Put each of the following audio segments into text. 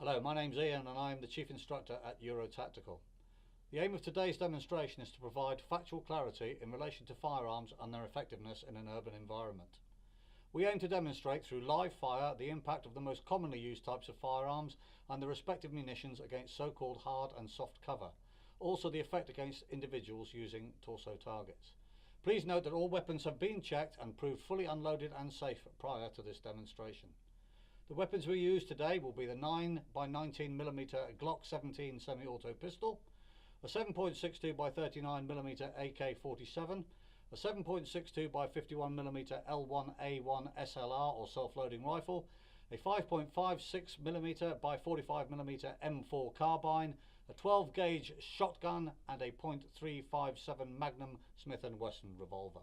Hello, my name's Ian and I am the Chief Instructor at Euro Tactical. The aim of today's demonstration is to provide factual clarity in relation to firearms and their effectiveness in an urban environment. We aim to demonstrate through live fire the impact of the most commonly used types of firearms and the respective munitions against so-called hard and soft cover. Also the effect against individuals using torso targets. Please note that all weapons have been checked and proved fully unloaded and safe prior to this demonstration. The weapons we use today will be the 9x19mm Glock 17 semi-auto pistol, a 7.62 by 39mm AK-47, a 7.62 by 51mm L1A1 SLR or self-loading rifle, a 5.56mm by 45mm M4 carbine, a 12 gauge shotgun and a .357 Magnum Smith & Wesson revolver.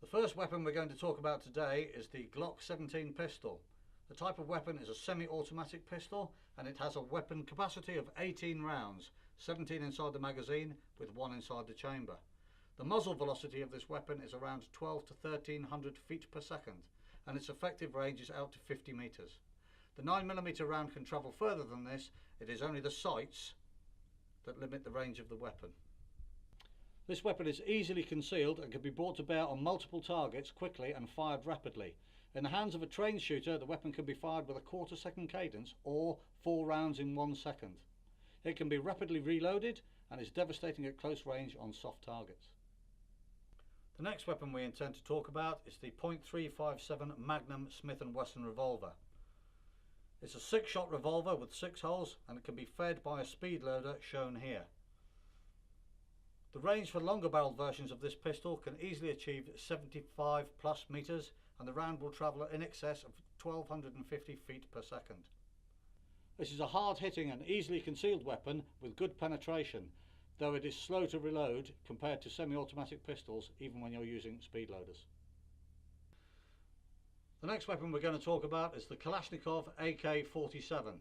The first weapon we're going to talk about today is the Glock 17 pistol. The type of weapon is a semi-automatic pistol and it has a weapon capacity of 18 rounds, 17 inside the magazine with 1 inside the chamber. The muzzle velocity of this weapon is around 12 to 1300 feet per second and its effective range is out to 50 meters. The 9mm round can travel further than this. It is only the sights that limit the range of the weapon. This weapon is easily concealed and can be brought to bear on multiple targets quickly and fired rapidly. In the hands of a trained shooter, the weapon can be fired with a quarter-second cadence or 4 rounds in 1 second. It can be rapidly reloaded and is devastating at close range on soft targets. The next weapon we intend to talk about is the .357 Magnum Smith & Wesson revolver. It's a 6-shot revolver with 6 holes and it can be fed by a speed loader shown here. The range for longer barreled versions of this pistol can easily achieve 75 plus meters and the round will travel in excess of 1250 feet per second. This is a hard hitting and easily concealed weapon with good penetration, though it is slow to reload compared to semi-automatic pistols even when you're using speed loaders. The next weapon we're going to talk about is the Kalashnikov AK-47.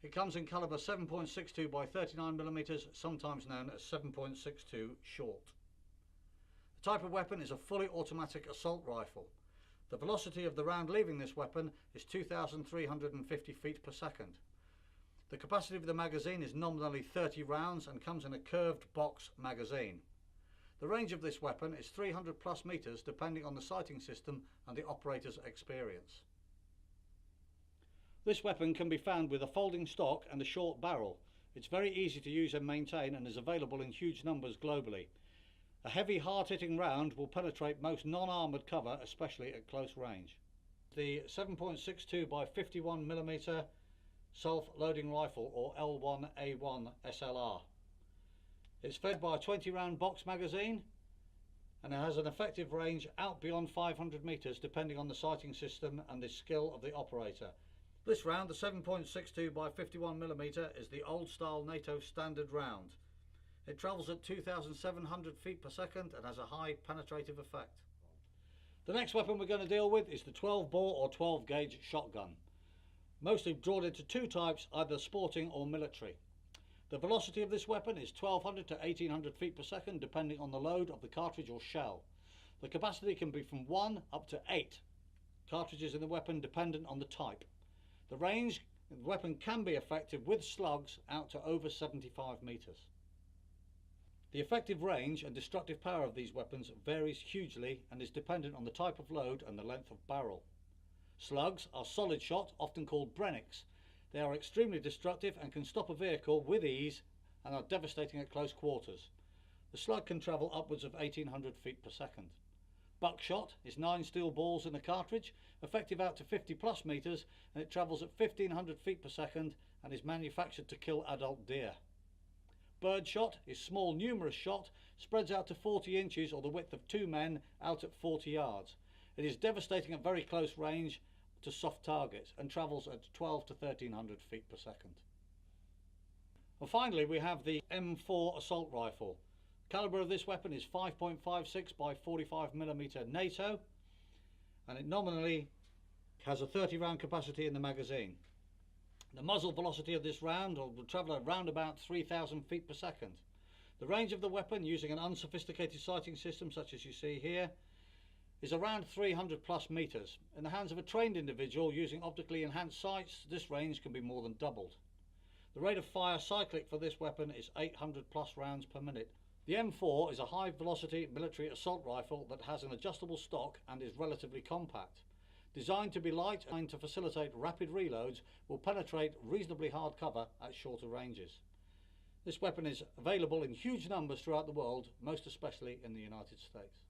It comes in caliber 7.62 by 39mm, sometimes known as 7.62 short. The type of weapon is a fully automatic assault rifle. The velocity of the round leaving this weapon is 2,350 feet per second. The capacity of the magazine is nominally 30 rounds and comes in a curved box magazine. The range of this weapon is 300 plus meters depending on the sighting system and the operator's experience. This weapon can be found with a folding stock and a short barrel. It's very easy to use and maintain and is available in huge numbers globally. A heavy hard-hitting round will penetrate most non-armoured cover, especially at close range. The 7.62 by 51mm self-loading rifle or L1A1 SLR. It's fed by a 20-round box magazine and it has an effective range out beyond 500 meters depending on the sighting system and the skill of the operator. This round, the 7.62 by 51mm, is the old style NATO standard round. It travels at 2,700 feet per second and has a high penetrative effect. The next weapon we're going to deal with is the 12 bore or 12 gauge shotgun. Mostly drawn into 2 types, either sporting or military. The velocity of this weapon is 1200 to 1800 feet per second depending on the load of the cartridge or shell. The capacity can be from 1 up to 8 cartridges in the weapon dependent on the type. The range of the weapon can be effective with slugs out to over 75 meters. The effective range and destructive power of these weapons varies hugely and is dependent on the type of load and the length of barrel. Slugs are solid shot, often called Brennicks. They are extremely destructive and can stop a vehicle with ease and are devastating at close quarters. The slug can travel upwards of 1800 feet per second. Buckshot is 9 steel balls in a cartridge, effective out to 50 plus meters, and it travels at 1500 feet per second and is manufactured to kill adult deer. Birdshot is small numerous shot, spreads out to 40 inches or the width of 2 men out at 40 yards. It is devastating at very close range to soft targets and travels at 12 to 1300 feet per second. And finally we have the M4 assault rifle. Caliber of this weapon is 5.56 by 45mm NATO and it nominally has a 30 round capacity in the magazine. The muzzle velocity of this round will travel around about 3,000 feet per second. The range of the weapon using an unsophisticated sighting system such as you see here is around 300 plus metres. In the hands of a trained individual using optically enhanced sights, this range can be more than doubled. The rate of fire cyclic for this weapon is 800 plus rounds per minute. The M4 is a high velocity military assault rifle that has an adjustable stock and is relatively compact. Designed to be light and to facilitate rapid reloads, will penetrate reasonably hard cover at shorter ranges. This weapon is available in huge numbers throughout the world, most especially in the United States.